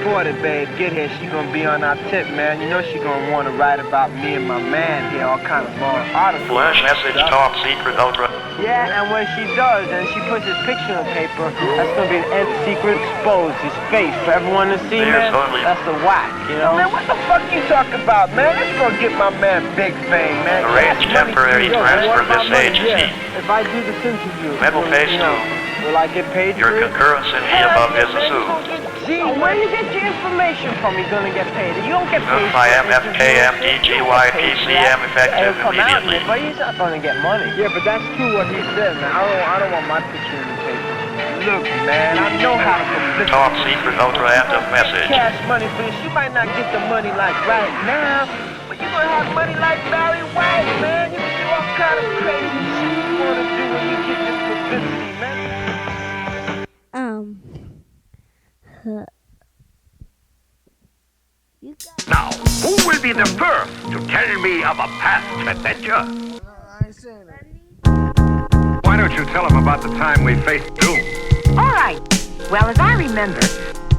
reporter, babe, get here. She gonna be on our tip, man. You know she gonna want to write about me and my man here, all kind of long articles. Flash message, top secret, ultra. Yeah, and when she does, and she puts his picture on paper, that's gonna be the end secret exposed, his face, for everyone to see, man. That's the whack, you know? Man, what the fuck you talking about, man? Let's go get my man big fame, man. Arrange temporary transfer this agency. If I do this interview, Metal phase 2. Will I get paid Your for it? concurrence in the above is assumed. Gee, where you get your information from? You're gonna get paid. You don't get paid. FIMFKMDGYPCM effective immediately. But he's not gonna get money. Yeah, but that's true what he said, man. I don't want my picture in the paper. Look, man, I know how to publicity. Top secret, ultra, end of message. Cash money for this. You might not get the money like right now, but you're gonna have money like Barry White, man. You can do all kind of crazy shit you wanna do when you get this publicity, man. Now, who will be the first to tell me of a past adventure? Why don't you tell him about the time we faced Doom? All right. Well, as I remember,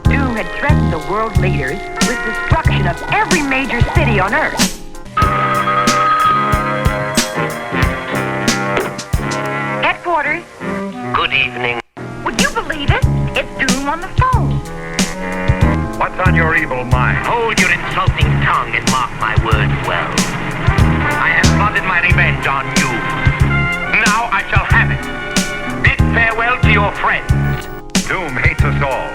Doom had threatened the world leaders with destruction of every major city on Earth. Headquarters. Good evening. Would you believe it? It's Doom on the phone. What's on your evil mind? Hold your insulting tongue and mark my words well. I have plotted my revenge on you. Now I shall have it. Bid farewell to your friends. Doom hates us all.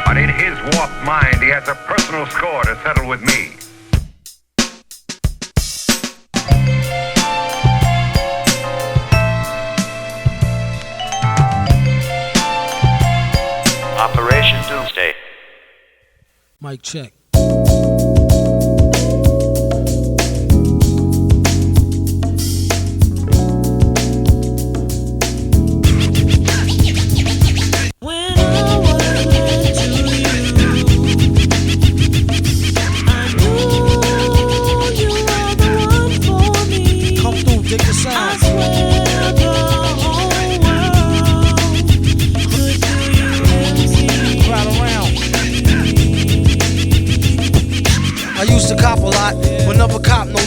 But in his warped mind, he has a personal score to settle with me. Operation Doomsday. Mic check.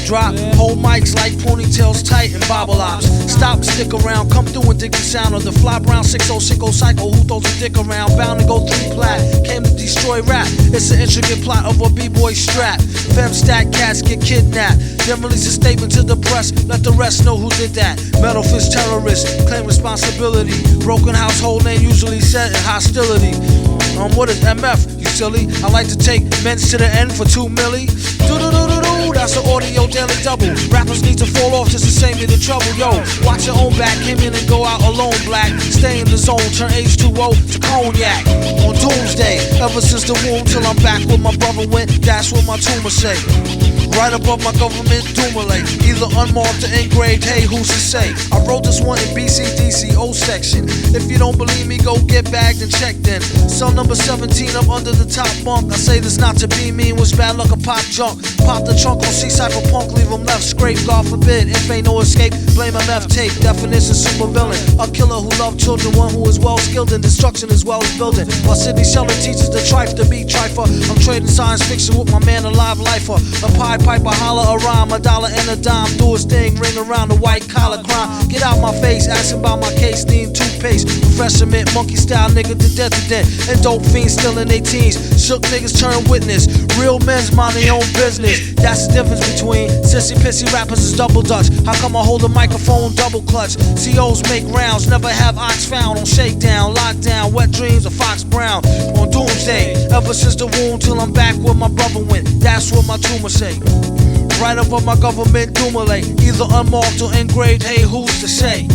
Drop, hold mics like ponytails tight and bobble ops. Stop, stick around, come through and dig the sound of the fly brown 6060 cycle who throws a dick around. Bound to go 3 plat, came to destroy rap. It's an intricate plot of a b-boy strap. Fem stack cats get kidnapped. Then release a statement to the press, let the rest know who did that. Metal fist terrorists, claim responsibility. Broken household name usually set in hostility. What is MF, you silly? I like to take men's to the end for 2 milli. Do-do-do-do-do, that's the audio daily double. Rappers need to fall off just to save me the trouble. Yo, watch your own back, came in and go out alone black. Stay in the zone, turn H2O to cognac. On Doomsday, ever since the womb till I'm back where my brother went, that's what my tumor say. Right above my government Doomlay, either unmarked or engraved, hey, who's to say? I wrote this one in BCDC O section. If you don't believe me, go get bagged and checked in. Cell number 17 up under the top bunk. I say this not to be mean, was bad luck a pop junk. Pop the trunk on C-Cypher punk, leave him left scraped, God forbid. If ain't no escape, blame MF tape. Definition super villain, a killer who loved children, one who is well skilled in destruction as well as building. While Sidney Sheldon teaches the trife to be trifer, I'm trading science fiction with my man, a live lifer. A pie piper, holler a rhyme, $1 and a dime, do his thing, ring around the white collar crime. Get out my face, asking about my case, need toothpaste. Refreshment, monkey style nigga to death to death. And dope fiends still in their teens. Shook niggas turn witness. Real men's mind their own business. That's the difference between sissy pissy rappers is double dutch. How come I hold a microphone double clutch? COs make rounds, never have ox found on shakedown, lockdown, wet dreams of Fox Brown. On Doomsday, ever since the womb till I'm back where my brother went. That's what my tumor say. Right above my government Doomlay, either unmarked or engraved, hey, who's to say?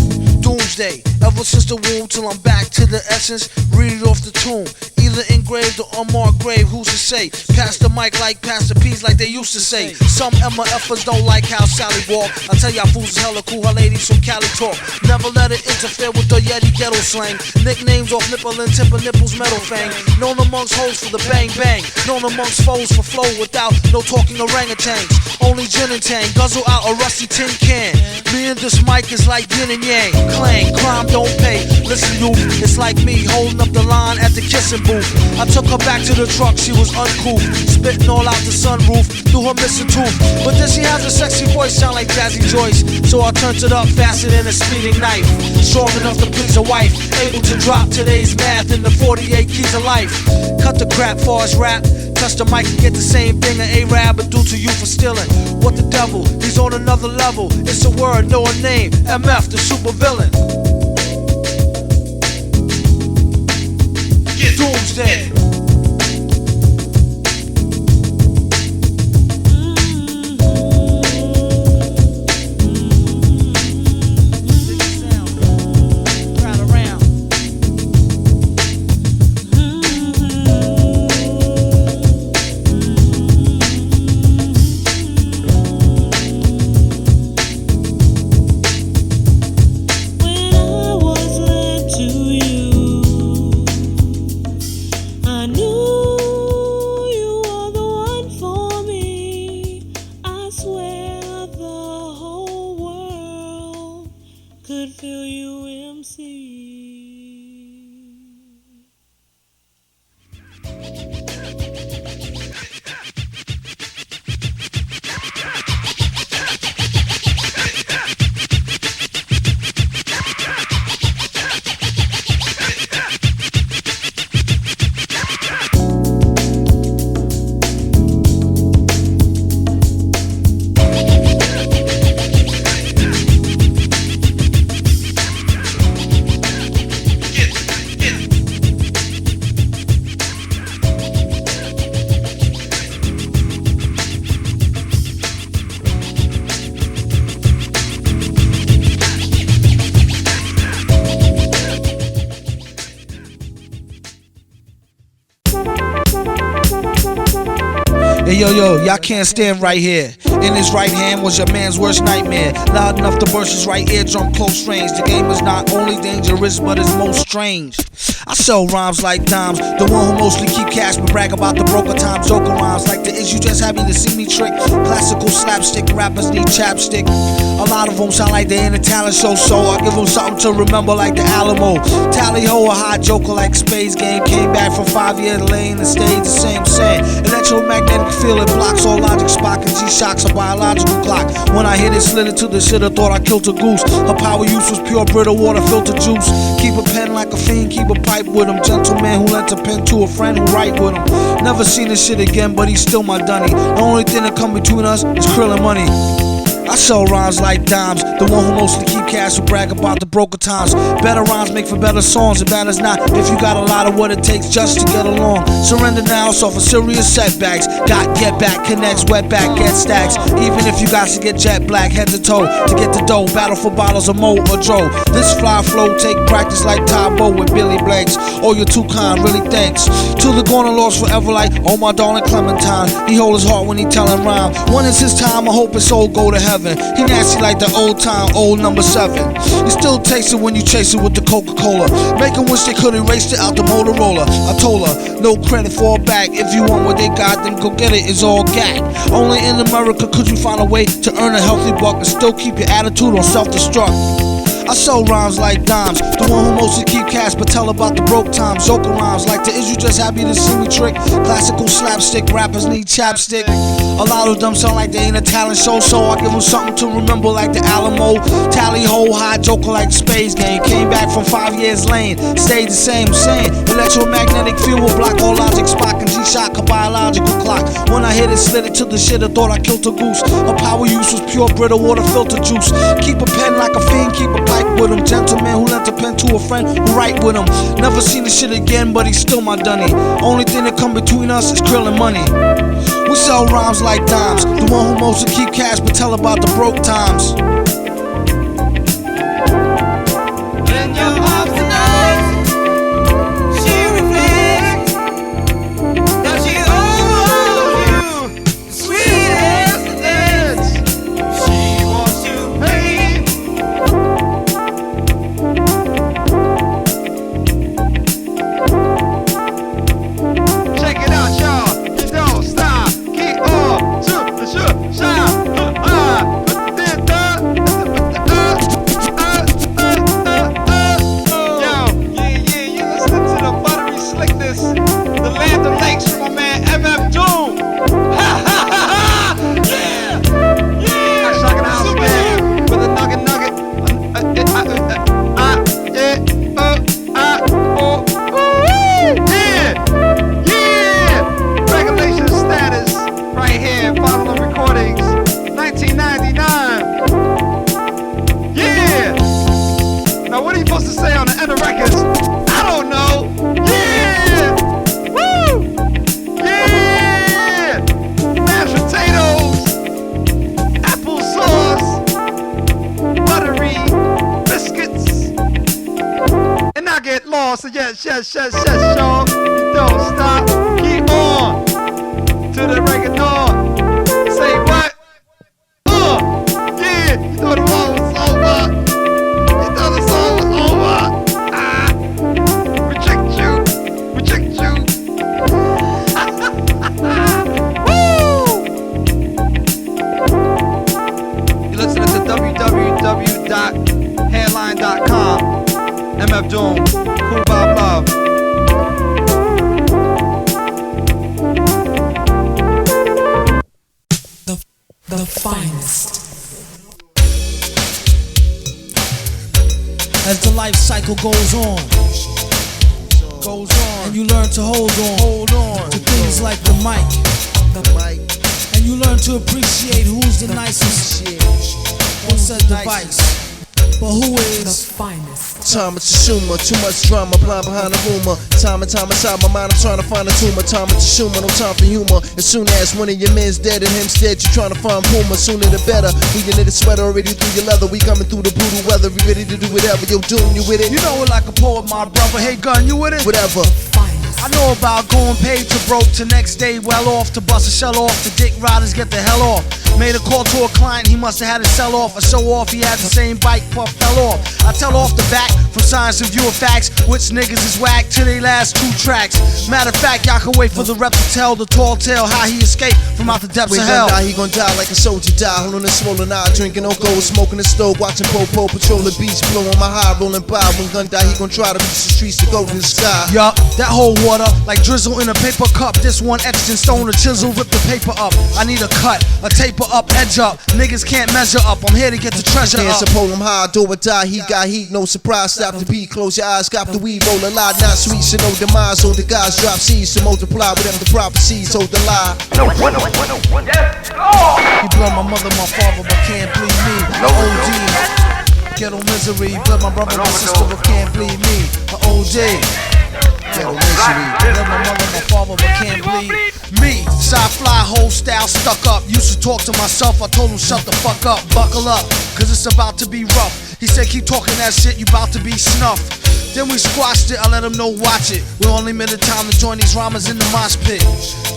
Doomsday, ever since the womb till I'm back to the essence, read it off the tomb. Either engraved or unmarked grave, who's to say? Pass the mic like Pastor P's like they used to say. Some MFers don't like how Sally walk. I tell y'all fools is hella cool, how ladies from Cali talk. Never let it interfere with the Yeti ghetto slang. Nicknames off nipple and tip of nipples metal fang. Known amongst hoes for the bang bang. Known amongst foes for flow without no talking orangutans. Only gin and tang, guzzle out a rusty tin can. Me and this mic is like yin and yang. Clang, crime don't pay. Listen, youth, it's like me holding up the line at the kissing booth. I took her back to the truck, she was uncouth, spitting all out the sunroof through her missing tooth. But then she has a sexy voice, sound like Jazzy Joyce. So I turned it up faster than a speeding knife, strong enough to please a wife, able to drop today's math in the 48 keys of life. Cut the crap for us rap, touch the mic and get the same thing an A-Rab would do to you for stealing. What the devil, he's on another level. It's a word, no a name, MF, the super villain. Doomsday. Hey yo, y'all can't stand right here. In his right hand was your man's worst nightmare. Loud enough to burst his right eardrum close range. The game is not only dangerous, but it's most strange. I sell rhymes like dimes, the one who mostly keep cash but brag about the broker times. Joker rhymes like the is you just happy to see me trick. Classical slapstick rappers need chapstick. A lot of them sound like they in a talent show, so I give them something to remember like the Alamo. Tally ho, a hot joker like Space Game. Came back from 5 years lane and stayed the same. Electromagnetic field, it blocks all logic. Spock and G-Shock's a biological clock. When I hit it, slid it to the shit, I thought I killed a goose. Her power use was pure brittle water filter juice. Keep a pen like a fiend, keep a pipe with him. Gentleman who lent a pen to a friend who write with him. Never seen this shit again, but he's still my dunny. The only thing that come between us is krill and money. I sell rhymes like dimes, the one who mostly keep cash who brag about the broker times. Better rhymes make for better songs, and bad as not if you got a lot of what it takes just to get along. Surrender now, so for serious setbacks. Got get back, connects, wet back, get stacks. Even if you got to get jet black, head to toe to get the dough. Battle for bottles of Mo or Dro. This fly flow take practice like Tybo with Billy Blanks. Oh, you're too kind, really thanks. To the corner lost forever like, oh my darling Clementine. He hold his heart when he tellin' rhyme. When it's his time, I hope his soul go to heaven. He nasty like the old time, old number 7. You still taste it when you chase it with the Coca-Cola. Make 'em wish they could erase it out the Motorola. I told her, no credit, fall back. If you want what they got, then go get it, it's all gag. Only in America could you find a way to earn a healthy buck and still keep your attitude on self-destruct. I sell rhymes like dimes, the one who mostly keep cash but tell about the broke times. Joker rhymes like the is you just happy to see me trick. Classical slapstick rappers need chapstick. A lot of them sound like they ain't a talent show, so I give them something to remember like the Alamo. Tally ho, hot joker like Space Game. Came back from 5 years lane, stayed the same. Electromagnetic field will block all logic. Spock and G-Shock a biological clock. When I hit it, slid it to the shit, I thought I killed a goose. Her power use was pure brittle water filter juice. Keep a pen like a fiend, keep a pipe with him. Gentleman who lent a pen to a friend who write with him. Never seen this shit again, but he's still my dunny. Only thing that come between us is krill and money. We sell rhymes like dimes, the one who mostly keep cash but tell about the broke times. In your arms tonight, she reflects that she owes you the sweetest of debts. She wants to pay. Check it out, y'all. You don't stop. Keep on to the shoot, shot. on, so yes, y'all. Don't stop, keep on to the reggaeton. Say what? Yeah, you thought the song was over. You thought the song was over. Reject you. Woo! You listening to www.headline.com. MF Doom, Cool Bob Love. The finest. As the life cycle goes on, and you learn to hold on to things like the mic, and you learn to appreciate who's the nicest, what's that device, but who is the finest. Time is consumer, too much drama, blind behind the rumor. Time and time inside my mind, I'm trying to find a tumor. Time is consumer, no time for humor. As soon as one of your men's dead and him's dead, you trying to find Puma. Sooner the better. We in the sweater already through your leather. We coming through the brutal weather. We ready to do whatever. Yo, Doom, you with it? You know it like a poet, my brother. Hey, gun, you with it? Whatever. I know about going paid to broke to next day well off to bust a shell off. The dick riders get the hell off. Made a call to a client, he must have had to sell off. A show off, he had the same bike, puff fell off. I tell off the back from science and view of facts. Which niggas is whack to they last 2 tracks. Matter of fact, y'all can wait for the rep to tell the tall tale how he escaped from out the depths of hell. He gon' die like a soldier die. Holding a swollen eye, drinking no gold, smoking the stove, watching Popo patrol the beach, blowing my high, rolling by. When gun die, he gon' try to reach the streets to go to the sky. Yup, that whole water like drizzle in a paper cup. This one etched in stone, a chisel, rip the paper up. I need a cut, a taper up, edge up. Niggas can't measure up, I'm here to get the treasure Hands up. up, hold him high, do or die, he got heat, no surprise, stop the beat, close your eyes, got the weed, roll a lie, not sweet, so no demise, hold the guys, drop seeds to multiply, whatever the prophecies, hold the lie. He blow my mother, my father, but can't bleed me. OD, ghetto misery, blood my brother, my sister, but can't bleed me. OJ, ghetto misery, blood my mother, my father, but can't bleed me. Side fly, whole style stuck up. Used to talk to myself, I told him shut the fuck up, buckle up, cause it's about to be rough. He said keep talking that shit, you about to be snuffed. Then we squashed it, I let him know watch it. We only made the time to join these rhymes in the mosh pit.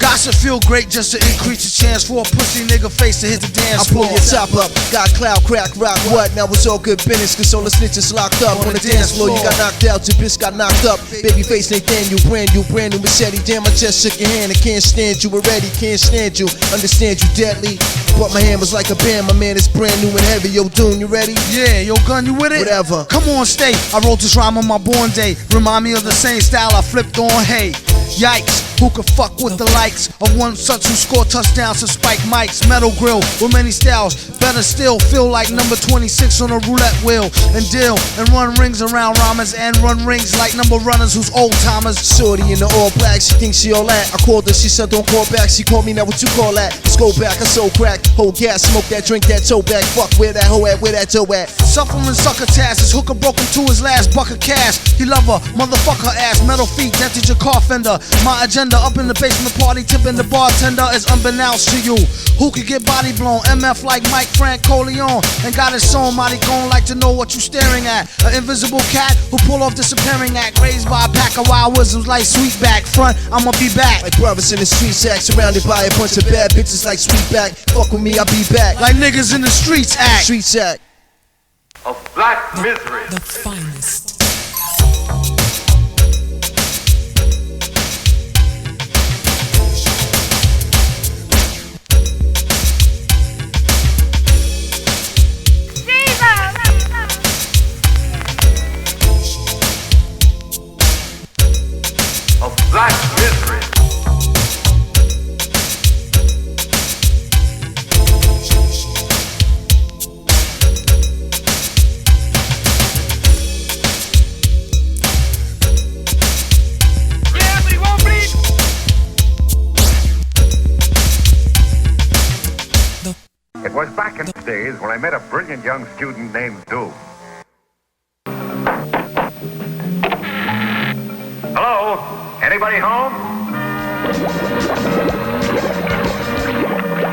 Gossip feel great just to increase the chance for a pussy nigga face to hit the dance floor. I pull your top up, got cloud, crack, rock, what? Now it's all good business, cause all the snitches locked up. On the dance floor, you got knocked out, your bitch got knocked up. Babyface Nathaniel, brand new machete. Damn, I just shook your hand, I can't stand you already, can't stand you. Understand you deadly, but my hand was like a band, my man is brand new and heavy. Yo, Doom, you ready? Yeah, yo, gun, you with it? Whatever. Come on, stay. I wrote this rhyme on my born day. Remind me of the same style I flipped on, hey. Yikes, who could fuck with the likes of one such who scored touchdowns to spike mics? Metal grill with many styles. Better still, feel like number 26 on a roulette wheel. And deal and run rings around rhymers and run rings like number runners who's old timers. Shorty in the all black, she thinks she all that. I called her, she said don't call back. She called me, now what you call that? Let's go back, I sold crack, hold gas, smoke that, drink that, toe back. Fuck, where that hoe at, where that toe at? Suffering sucker task, his hooker broke him to his last buck of cash. He love her, motherfuck her ass, metal feet, dented your car fender. My agenda up in the basement party, tipping the bartender is unbeknownst to you. Who could get body blown? MF like Mike Frank Corleone, and got his song mighty gone, like to know what you staring at. An invisible cat who pull off disappearing act, raised by a pack of wild wisdoms like Sweetback. Front, I'ma be back. Like brothers in the streets act, surrounded by a bunch of bad bitches like Sweetback. Fuck with me, I'll be back. Like niggas in the streets act. Streets act. Of black misery. The finest. Of black misery. It was back in the days when I met a brilliant young student named Doom. Hello? Anybody home?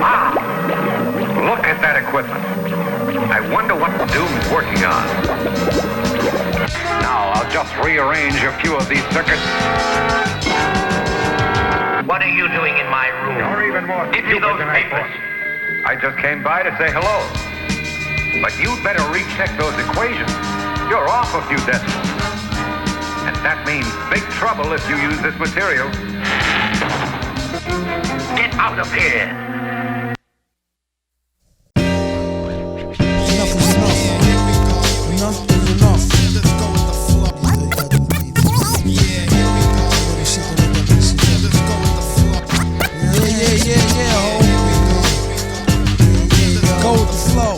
Ah! Look at that equipment. I wonder what Doom's working on. Now I'll just rearrange a few of these circuits. What are you doing in my room? You're even more Give me stupid those than I papers. thought. I just came by to say hello. But you'd better recheck those equations. You're off a few decimals. And that means big trouble if you use this material. Get out of here. Enough is enough. Enough is enough. Yeah, ho. Go with the flow.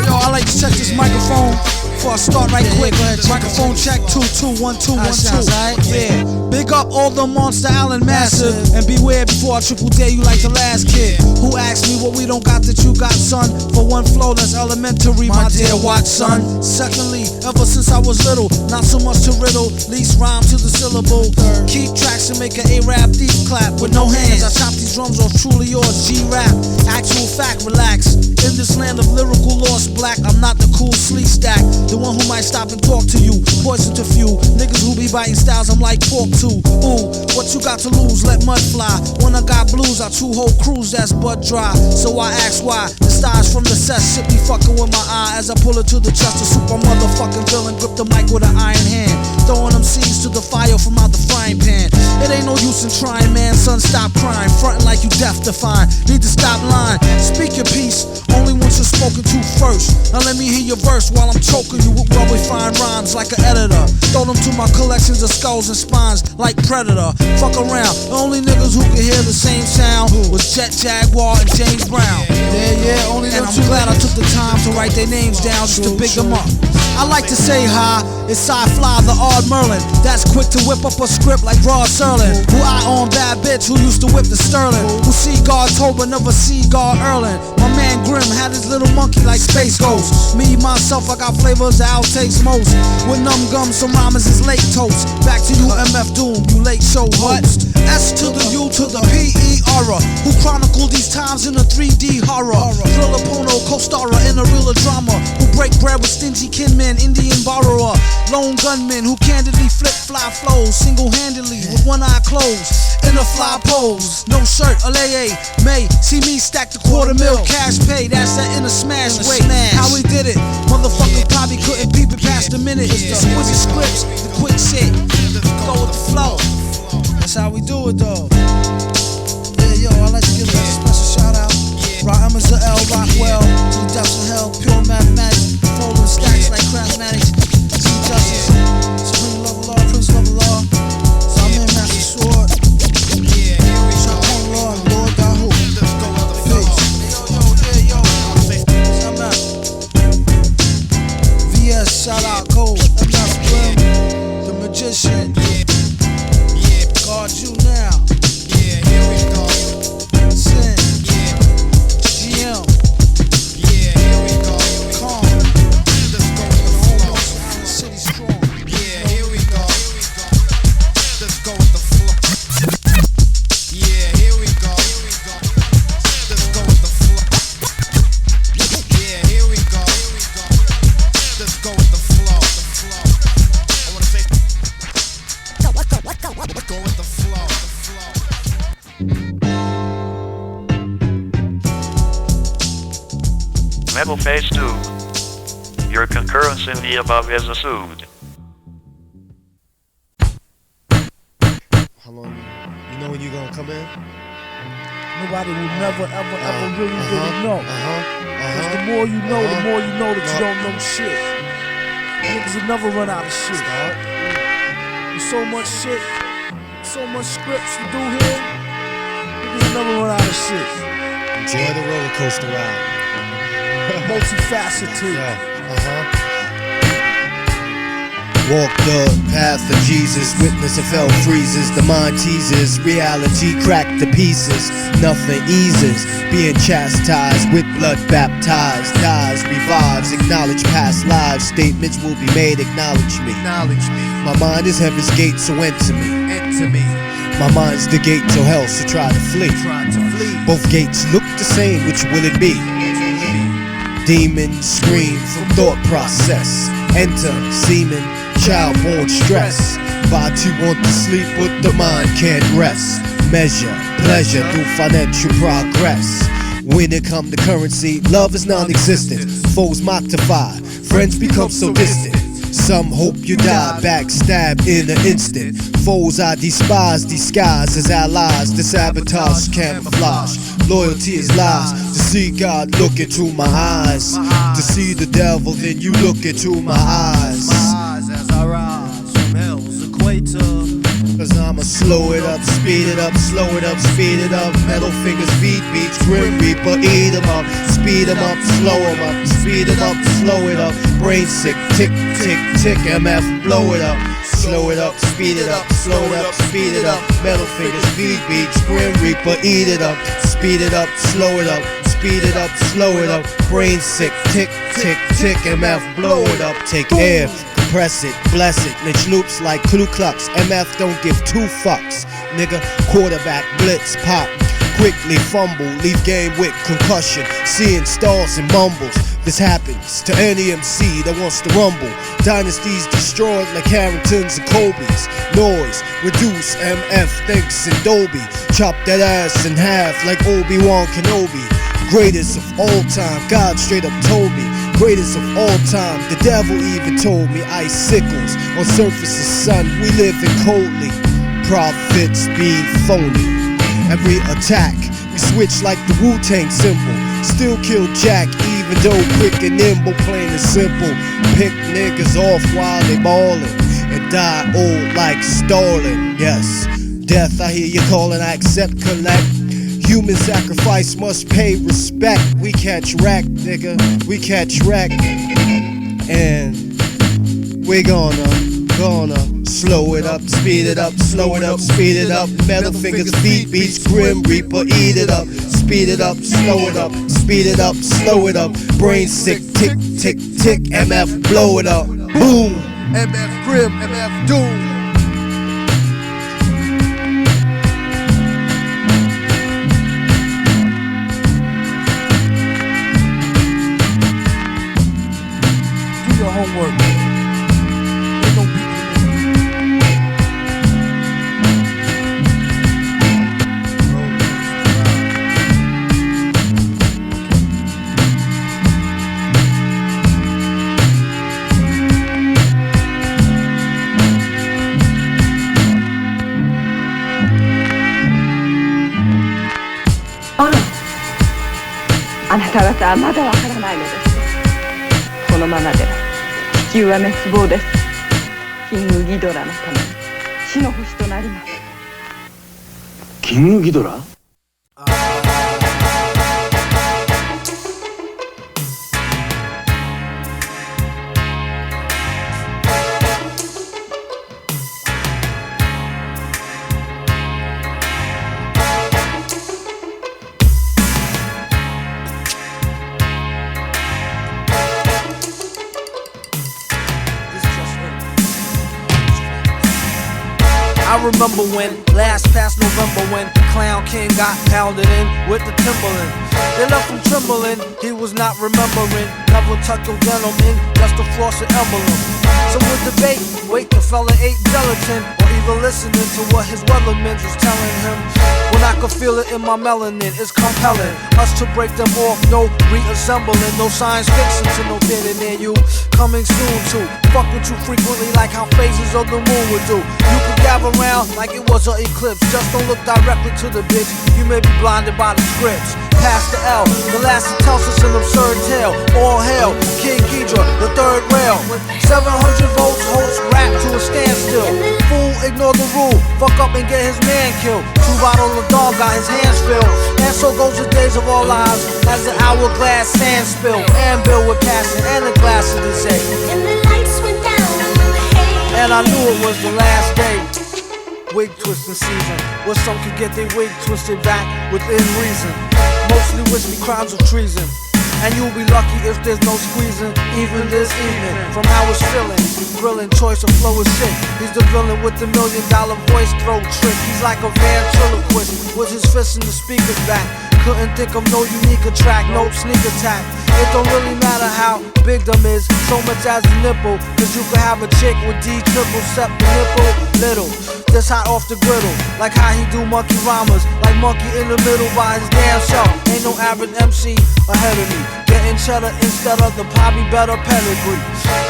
Yo, I like to check this microphone before I start right quick. Microphone check 2 2 1 2 1 2. Yeah. Big up all the Monster Island massive. And beware before I triple dare you like the last kid who asked me what we don't got that you got, son. For one flow that's elementary, my dear Watson. Secondly, ever since I was little, not so much to riddle, least rhyme to the syllable. Keep tracks and make an A-rap deep clap with no hands. I chop these drums off truly yours, G-rap. Actual fact, relax. In this land of lyrical lost black, I'm not the cool sleep stack, the one who might stop and talk to you. Poison to few niggas who be biting styles I'm like pork too. Ooh, what you got to lose? Let mud fly. When I got blues, I two whole crews that's butt dry. So I ask why the stars from the set shit be fucking with my eye as I pull it to the chest. A super motherfucking villain grip the mic with an iron hand, throwing them seeds to the fire from out the frying pan. It ain't no use in trying, man. Son, stop crying, frontin' like you deaf to find. Need to stop lying. Speak your piece. Only once you're spoken to first. Now let me hear your verse while I'm choking you with well refined rhymes like an editor. Throw them to my collections of skulls and spines like Predator. Fuck around. The only niggas who could hear the same sound was Jet Jaguar and James Brown. Yeah, only them. And I'm glad I took the time to write their names down just to big them up. I like to say hi, it's Sci-Fly, the Odd Merlin. That's quick to whip up a script like Rod Serling. Who I on bad bitch who used to whip the Sterling. Who see God Tober, never see God Erlin. My man Grimm had his little monkey like Space Ghost. Me, myself, I got flavors that outtakes most. With numb gums, some rhymers is late toast. Back to you, MF Doom, you late show host. S to the U to the P-E horror. Who chronicle these times in a 3D horror. Thriller Pono, co-starrer in a real drama. Who break bread with stingy kinmen, Indian borrower. Lone gunman who candidly flip fly flows single-handedly with one eye closed. In a fly pose, no shirt, Aleye, May. See me stack the $250,000 cash pay. That's that in a smash way. How we did it, motherfuckers probably couldn't peep it past a minute. It's the exquisite scripts, the quick shit. Go with the flow. That's how we do it though. Yeah, yo, I like to give a special shout out. Rhyme is the L, Rockwell, to the depths of hell, pure mathematics, folding stacks like craftmatics. Team Justice, Supreme Love of Law, Prince Love of Law. So I'm in Master Sword. Shotgun Lord, Lord Dahu. Peace. Yo. I'm out. VS, shout out, Gold. MF Grim, the magician. Guard you now. Sin. GM. Calm. City strong. Here we go. Let's go with the flow. Yeah, here we go. Let's go with the flow. Yeah, here we go. Let's go with the flow. I wanna say, let's go with the flow. Metal Phase 2. Your concurrence in the above is assumed. How long? You know when you gonna come in? Nobody will never, ever really know. Cause the more you know, the more you know that you don't know shit. Niggas will never run out of shit. There's so much shit, so much scripts to do here. Niggas will never run out of shit. Enjoy the roller coaster ride. Multifaceted. Walk the path of Jesus, witness of hell freezes, the mind teases, reality cracked to pieces, nothing eases, being chastised with blood baptized, dies, revives, acknowledge past lives, statements will be made, acknowledge me. My mind is heaven's gate, so enter me. My mind's the gate to hell, so try to flee. Both gates look the same, which will it be? Demons scream from thought process. Enter semen, child-born stress. Body want to sleep, but the mind can't rest. Measure pleasure through financial progress. When it come to currency, love is non-existent. Foes mortify, friends become so distant. Some hope you die, backstab in an instant. Foes I despise, disguise as allies. The sabotage camouflage, loyalty is lies. To see God look into my eyes, to see the devil, then you look into my eyes. As I rise from hell's equator. Cause I'ma slow it up, speed it up, slow it up, speed it up. Metal fingers, beat beats, Grim Reaper, eat 'em up. Speed 'em up, slow 'em up, speed 'em up, slow it up. Brain sick, tick, tick, tick, MF, blow it up. Slow it up, speed it up, slow it up, speed it up. Metal fingers, beat beats, Grim Reaper, eat it up. Speed it up, slow it up, speed it up, slow it up. Brain sick, tick, tick, tick, MF, blow it up. Take air, compress it, bless it. Lynch loops like Ku Klux. MF don't give two fucks. Nigga, quarterback, blitz, pop. Quickly fumble, leave game with concussion. Seeing stars and mumbles. This happens to any MC that wants to rumble. Dynasties destroyed like Harringtons and Kobe's. Noise, reduce, MF thinks in Dolby. Chop that ass in half like Obi-Wan Kenobi. Greatest of all time, God straight up told me. Greatest of all time, the devil even told me. Icicles on surfaces, son, we live in coldly. Prophets be phony. Every attack, we switch like the Wu-Tang symbol. Still kill Jack, even though quick and nimble, plain and simple. Pick niggas off while they ballin', and die old like Stalin. Yes, death, I hear you calling, I accept, collect. Human sacrifice must pay respect. We catch wreck, nigga, we catch wreck. And we gonna slow it up, speed it up, slow it up, speed it up. Metal fingers, beat beats, Grim Reaper, eat it up. Speed it up, slow it up, speed it up, slow it up. Brain sick, tick, tick, tick, MF, blow it up. Boom, MF Grim, MF Doom. Do your homework. Ain't no beat.あら、あなた方はまだわからないのです。このままでは地球は滅亡です。キングギドラのために死の星となります。キングギドラ？I remember when, last past November, when Clown King got pounded in with the Timberland. They left him trembling, he was not remembering. Never tuck your denim in, just a flossed emblem. Some would debate, wait, the fella ate gelatin, or even listening to what his weathermen was telling him. When I could feel it in my melanin, it's compelling us to break them off, no reassembling, no science fiction to no theater near you. Coming soon to fuck with you frequently like how phases of the moon would do. You could gather around like it was an eclipse, just don't look directly to the bitch, you may be blinded by the scripts. Past the L, the last that tells us an absurd tale. All hail, King Ghidra, the third rail. 700 volts holds rap to a standstill. Fool, ignore the rule, fuck up and get his man killed. 2 bottles of dog got his hands filled. And so goes the days of our lives, as the hourglass sand spill. And Bill with passion and a glass of the day. And the lights went down on the hay. And I knew it was the last day. Wig twisting season, where some could get their wig twisted back within reason. Mostly whiskey crimes of treason. And you'll be lucky if there's no squeezing, even this evening. From how it's feeling, grilling, choice of flow is sick. He's the villain with the $1 million voice throw trick. He's like a ventriloquist with his fist in the speaker's back. couldn't think of no unique track, no sneak attack. It don't really matter how big them is, so much as a nipple. Cause you could have a chick with D triple, except the nipple little. This hot off the griddle, like how he do monkey rhymes, like monkey in the middle by his damn self. Ain't no average MC ahead of me, getting cheddar instead of the probably better pedigree.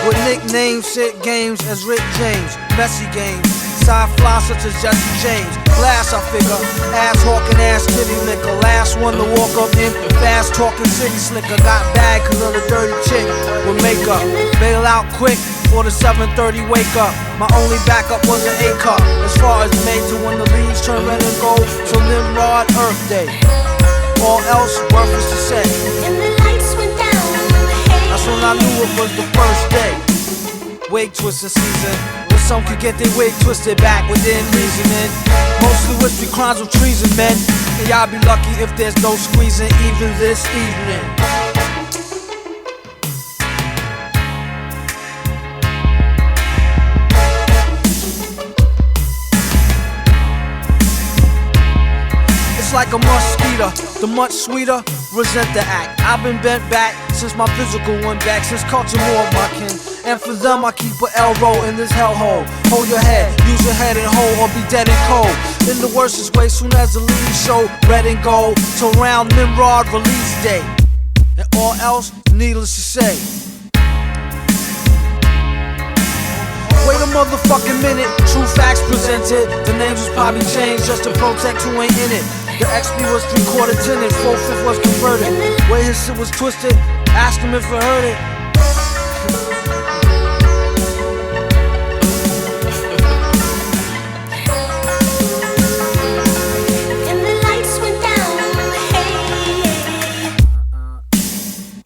With nicknames, shit games as Rick James, messy games, side fly such as Jesse James. Glass I figure, ass hawking, ass kitty liquor. Last one to walk up in, fast talking city slicker. Got bad cause of the dirty chick with makeup. Bail out quick for the 7:30 wake up. My only backup was an A cup. As far as made to when the leaves turn red and gold till Nimrod Earth Day. All else worthless to say. That's when I knew it was the first day. Wig twisting season. Where some could get their wig twisted back within reasoning. Mostly wispy crimes of treason, men. And y'all be lucky if there's no squeezing even this evening. It's like a mosquito, the much sweeter, resent the act. I've been bent back since my physical went back, since culture more of my kin. And for them I keep a L roll in this hellhole. Hold your head, use your head and hold, or be dead and cold. In the worstest way, soon as the leaves show red and gold, till round Nimrod release day. And all else, needless to say. Wait a motherfucking minute, true facts presented. The names was probably changed just to protect who ain't in it. The XP was 3/4 tenant, 4/5 was converted. Where his shit was twisted, ask him if he heard it. And the lights went down, hey.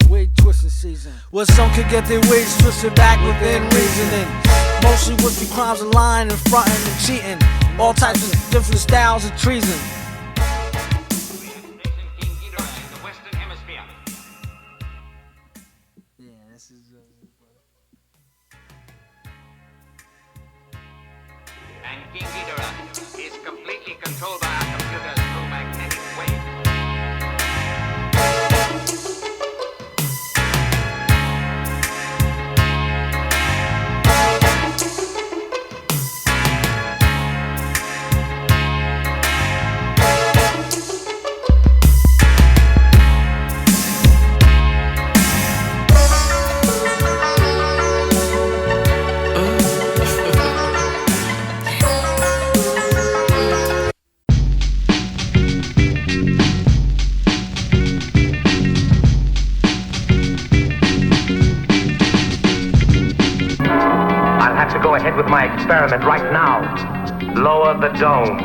Wig twisting season. Where some could get their wigs twisted back within reasoning. Mostly would be crimes of lying and fronting and cheating. All types of different styles of treason. And King Ghidorah is completely controlled by our computers through magnetic waves. Go ahead with my experiment right now. Lower the dome.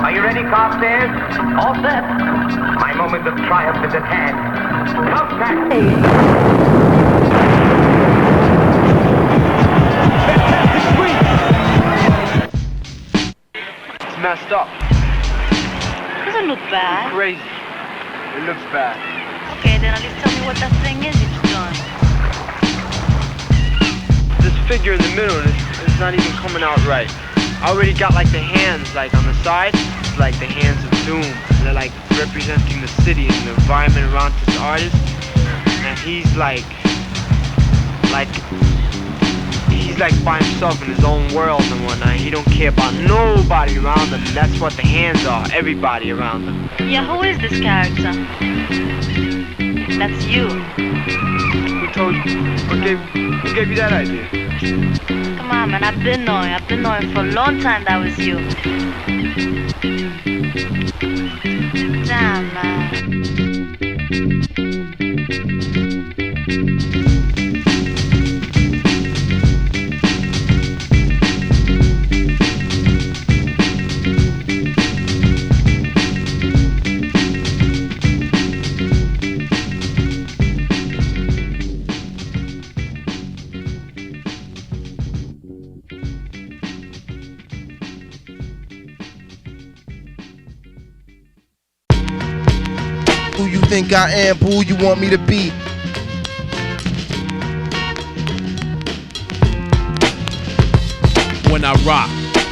Are you ready, Carstairs? All set. My moment of triumph is at hand. Contact! It's messed up. Doesn't look bad. Crazy. It looks bad. Okay, then at least tell me what that thing is you've done. This figure in the middle is not even coming out right. I already got like the hands like on the side, it's like the hands of doom. They're like representing the city and the environment around this artist. And he's like by himself in his own world and whatnot. He don't care about nobody around him. And that's what the hands are, everybody around him. Yeah, who is this character? That's you. Who told you? Who gave you that idea? Come on, man, I've been knowing for a long time that was you. Damn, man. Who you think I am, who you want me to be? When I rock,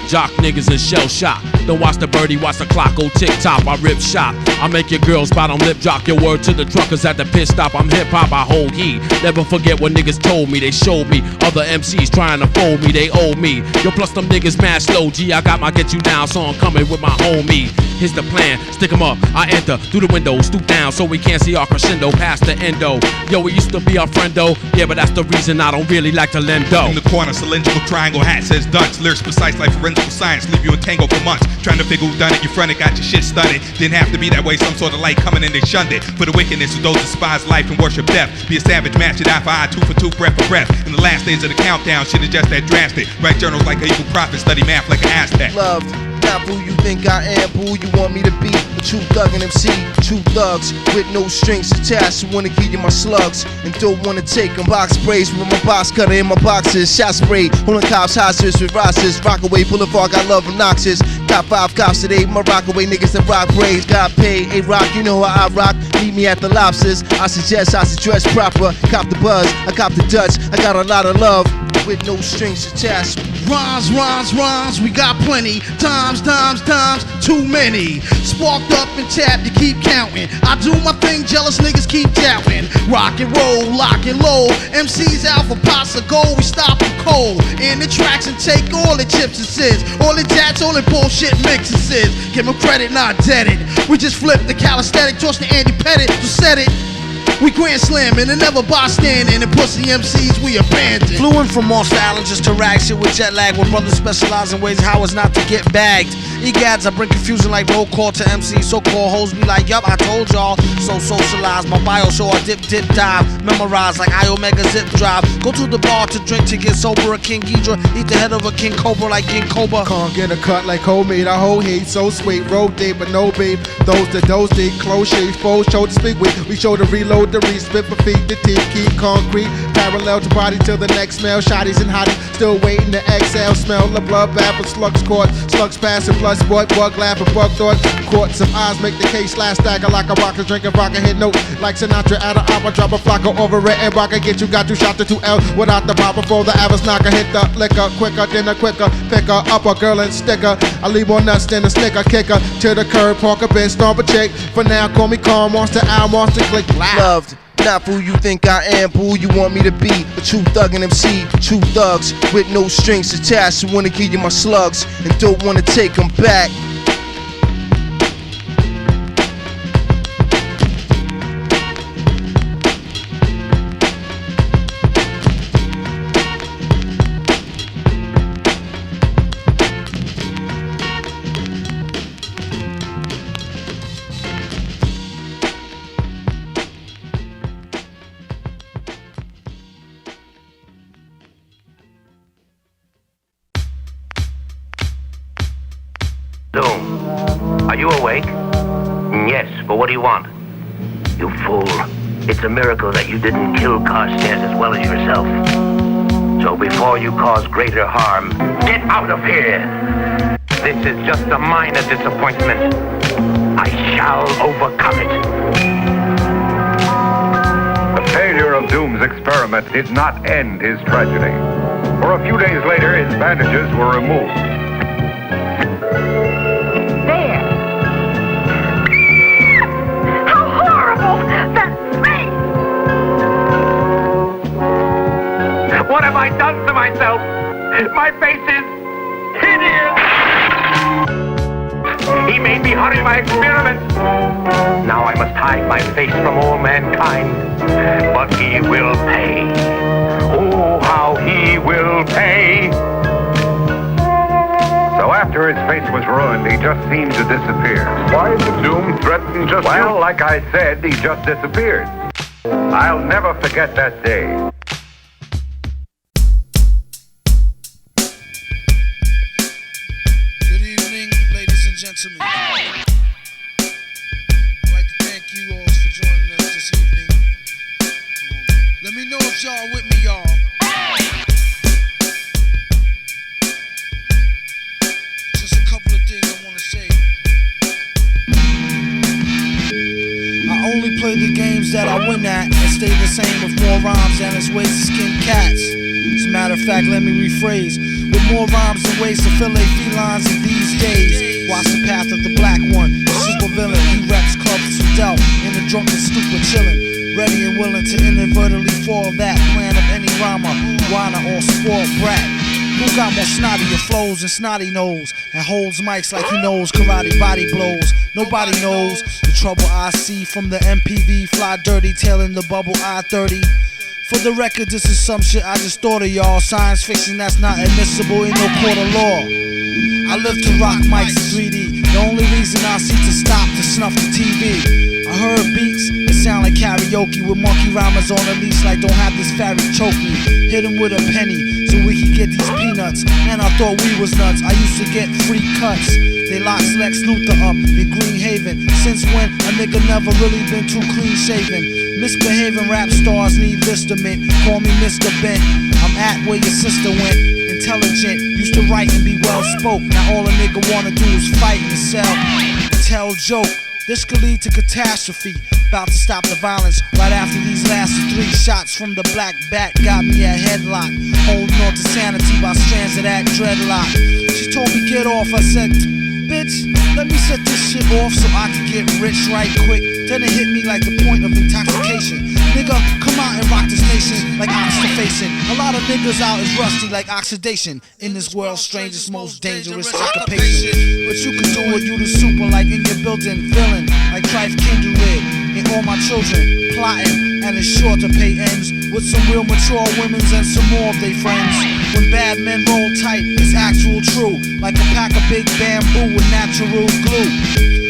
jock niggas in shell shock. Don't watch the birdie, watch the clock go tick-tock. I rip shop, I make your girl's bottom lip drop. Your word to the truckers at the pit stop. I'm hip-hop, I hold heat. Never forget what niggas told me. They showed me other MCs trying to fold me. They owe me. Yo, plus them niggas mad slow. G, I got my get you down song coming with my homie. Here's the plan, stick 'em up. I enter through the window, stoop down so we can't see our crescendo past the endo. Yo, it used to be our friendo. Yeah, but that's the reason I don't really like to lend dough. In the corner, cylindrical triangle hat says dunce. Lyrics precise like forensic science. Leave you in tango for months. Trying to figure who done it. Your friend got your shit studied. Didn't have to be that way. Some sort of light coming in, they shunned it. For the wickedness of those who despise life and worship death. Be a savage, match it eye for eye, tooth for tooth, breath for breath. In the last days of the countdown, shit is just that drastic. Write journals like an evil prophet. Study math like an Aztec. Loved, not who you think I am, who you want me to be. A true thug and MC, true thugs with no strings attached. Who wanna give you my slugs and don't wanna take them. Box sprays with my box cutter in my boxes. Shot spray, holding cops hostage with rosters. Rockaway Boulevard, got love obnoxious. Got 5 cops today, my Rockaway niggas that rock braids. Got paid, A-Rock, you know how I rock. Meet me at the Lobsters. I suggest I should dress proper. Cop the buzz, I cop the Dutch. I got a lot of love with no strings attached. Rhymes, rhymes, rhymes, we got plenty. Times, times, times, too many. Sparked up and tapped to keep counting. I do my thing, jealous niggas keep doubting. Rock and roll, lock and low. MCs out for pots of gold, we stop them cold. In the tracks and take all the chips and sis. All the tats, all the bullshit mixes is. Give them credit, not debted. We just flip the calisthenic, toss the Andy Pettit, who said it. We grand slamming and never bystanding, and pussy MCs we abandon. Flew in from Monster Island just to rag shit with jet lag. When brothers specialize in ways how it's not to get bagged. Egads, I bring confusion like roll call to MCs. So-called hoes be like, yup, I told y'all. So socialize, my bio show I dip, dip, dive. Memorize like I Omega zip drive. Go to the bar to drink to get sober. A King Ghidra, eat the head of a King Cobra like King Cobra. Can't get a cut like homemade, a whole heat. So sweet, road date, but no babe. Those that those did, close shades, foes, show to speak with. We show to reload the respit for feet, the teeth, keep concrete. Parallel to body till the next smell. Shotties and hotties, still waiting to exhale. Smell the blood bath of slugs caught. Slugs passing, blood sport, bug laughing, bug thought. Caught some eyes, make the case last stagger like a rocker. Drinking vodka, hit note like Sinatra at an opera. Drop a flocker over it and rocker. Get you, got you, shot to 2L without the pop before the average knocker. Hit the liquor, quicker than a quicker. Picker up a girl and sticker. I leave more nuts than a snicker. Kicker to the curb, park a bitch, stomp a chick. For now, call me calm, monster out, monster click. Loved, not who you think I am, who you want me to be. A true thug and MC, true thugs with no strings attached. Who wanna give you my slugs and don't wanna take them back. Doom, are you awake? Yes, but what do you want? You fool. It's a miracle that you didn't kill Carstairs as well as yourself. So before you cause greater harm, get out of here! This is just a minor disappointment. I shall overcome it. The failure of Doom's experiment did not end his tragedy. For a few days later, his bandages were removed. What have I done to myself? My face is hideous! He made me hurry my experiment. Now I must hide my face from all mankind. But he will pay. Oh, how he will pay! So after his face was ruined, he just seemed to disappear. Why did Doom threaten just Well, like I said, he just disappeared. I'll never forget that day. Gentlemen, I'd like to thank you all for joining us this evening. Let me know if y'all with me, y'all. Just a couple of things I want to say. I only play the games that I win at and stay the same with more rhymes and it's ways to skin cats. As a matter of fact, let me rephrase. With more rhymes and ways to fillet felines in these days. Watch the path of the black one, super villain. He reps clubs to Del in the drunken stupid chillin'. Ready and willing to inadvertently fall that plan of any rhymer, whiner or spoiled brat. Who got more snottier flows and snotty nose and holds mics like he knows karate body blows? Nobody knows the trouble I see from the MPV fly dirty tailing the bubble I-30. For the record, this is some shit I just thought of, y'all. Science fiction that's not admissible in no court of law. I live to rock mics 3D. The only reason I see to stop to snuff the TV. I heard beats that sound like karaoke with monkey rhymers on a leash like don't have this fairy choke me. Hit him with a penny so we could get these peanuts. And I thought we was nuts. I used to get free cuts. They locked Lex Luthor up in Green Haven. Since when a nigga never really been too clean shaven. Misbehaving rap stars need Vistament. Call me Mr. Bent. I'm at where your sister went. Intelligent, used to write and be well spoke. Now all a nigga wanna do is fight and sell. Tell joke. This could lead to catastrophe. About to stop the violence right after these last 3 shots from the black bat got me a headlock. Holding on to sanity by strands of that dreadlock. She told me get off. I said, bitch, let me set this shit off so I can get rich right quick. Then it hit me like the point of intoxication. Nigga, come out and rock this nation like oxidation. A lot of niggas out is rusty like oxidation. In this world's strangest, most dangerous occupation. But you can do it, you the super like in your building. Villain like Trife Kindred. And all my children plotting, and it's sure to pay ends with some real mature women's and some more of they friends. When bad men roll tight, it's actual true, like a pack of big bamboo with natural glue.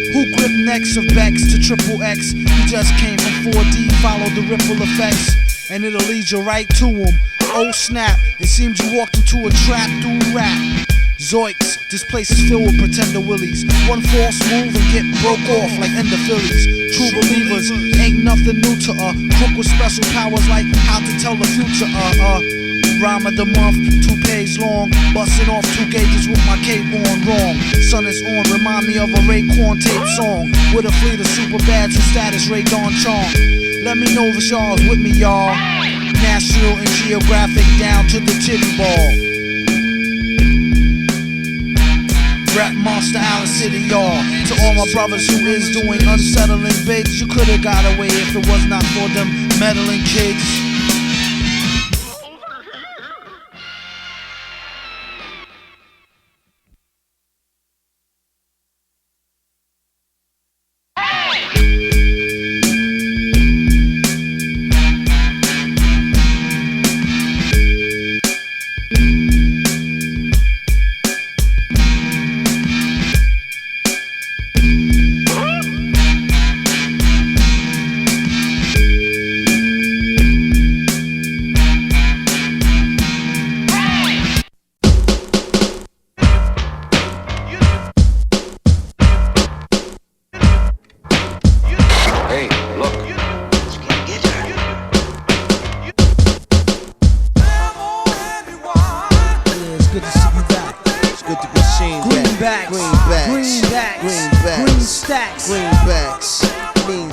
Who grip necks of Becks to triple X? You just came from 4D, follow the ripple effects, and it'll lead you right to them. Oh snap, it seems you walked into a trap through rap. Zoiks, this place is filled with pretender willies. One false move and get broke off like Ender Phillies. True believers, ain't nothing new to crook with special powers like how to tell the future. Rhyme of the month, 2 pages long. Busting off 2 gauges with my cape on wrong. Sun is on, remind me of a Raekwon tape song. With a fleet of super bad to status Ray Dawn Chong. Let me know if y'all's with me, y'all. National and geographic down to the titty ball. Rap Monster Island City, y'all. To all my brothers who is doing unsettling bids, you could've got away if it was not for them meddling kids. Greenbacks, mean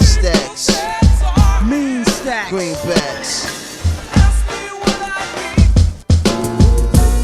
stacks, Greenbacks.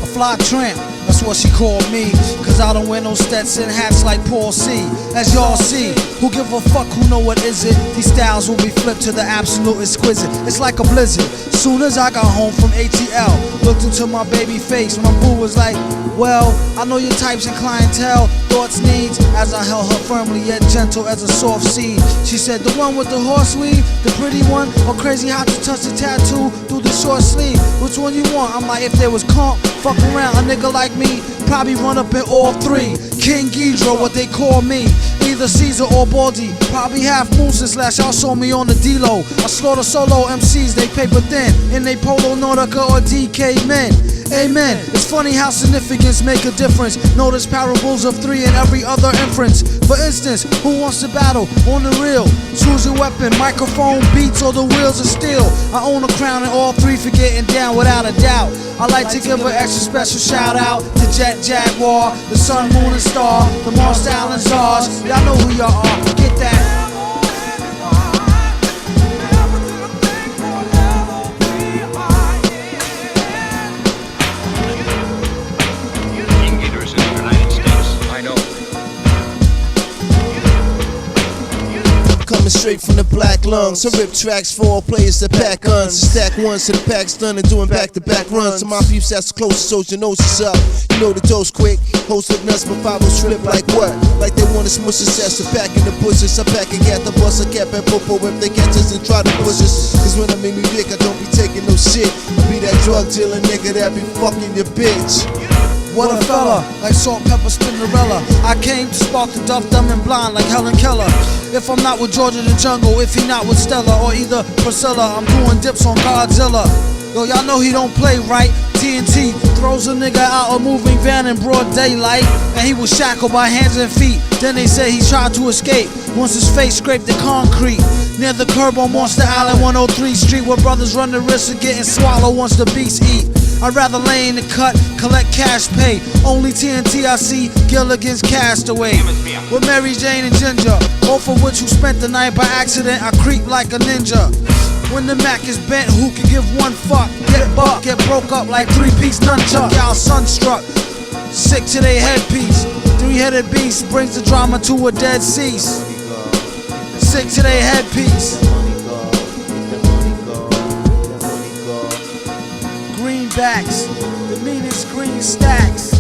A fly tramp, that's what she called me. Cause I don't wear no Stetson hats like Paul C. As y'all see, who give a fuck, who know what is it? These styles will be flipped to the absolute exquisite. It's like a blizzard. Soon as I got home from ATL, looked into my baby face. My boo was like, well, I know your types and clientele, thoughts, needs. As I held her firmly yet gentle as a soft seed. She said, the one with the horse weave, the pretty one, or crazy hot to touch the tattoo through the short sleeve. Which one you want? I'm like, if there was comp, fuck around, a nigga like me probably run up in all 3. King Ghidra, what they call me. Either Caesar or Baldy, probably half Moose slash y'all saw me on the D-Lo. I slaughter solo MCs, they paper thin, in they Polo Nautica or DK men. Amen. It's funny how significance make a difference. Notice parables of 3 in every other inference. For instance, who wants to battle on the real? Choose your weapon, microphone, beats, or the wheels of steel. I own a crown and all 3 for getting down without a doubt. I like to give an extra special shout out to Jet Jaguar, the Sun, Moon, and Star, the Monster Island Czars. Y'all know who y'all are. Get that. coming straight from the black lungs. I rip tracks for all players that pack guns. Stack ones to the pack's done and doing back-to-back runs. To my peeps, that's the closest, so your nose is up. You know the dose quick. Hoes look nuts, but 5-0 slip like what? Like they want to smush success. So back in the bushes, I pack and get the bus. I cap and popo if they catch us and try to push us. Cause when I'm in New York, I don't be taking no shit. I be that drug dealer nigga that be fucking your bitch. What a fella, like Salt, Pepper, Spinderella. I came to spark the duff, dumb and blind like Helen Keller. If I'm not with George in the jungle, if he not with Stella or either Priscilla, I'm doing dips on Godzilla. Yo, y'all know he don't play right. TNT throws a nigga out a moving van in broad daylight, and he was shackled by hands and feet. Then they say he tried to escape once his face scraped the concrete near the curb on Monster Island, 103 Street, where brothers run the risk of getting swallowed once the beasts eat. I'd rather lay in the cut, collect cash pay. Only TNT I see, Gilligan's Castaway. With Mary Jane and Ginger, both of which who spent the night by accident. I creep like a ninja. When the Mac is bent, who can give one fuck? Get buck, get broke up like 3-piece nunchuck. Y'all sunstruck, sick to their headpiece. 3-headed beast brings the drama to a dead cease. Sick to their headpiece. Greenbacks, the meanest green stacks.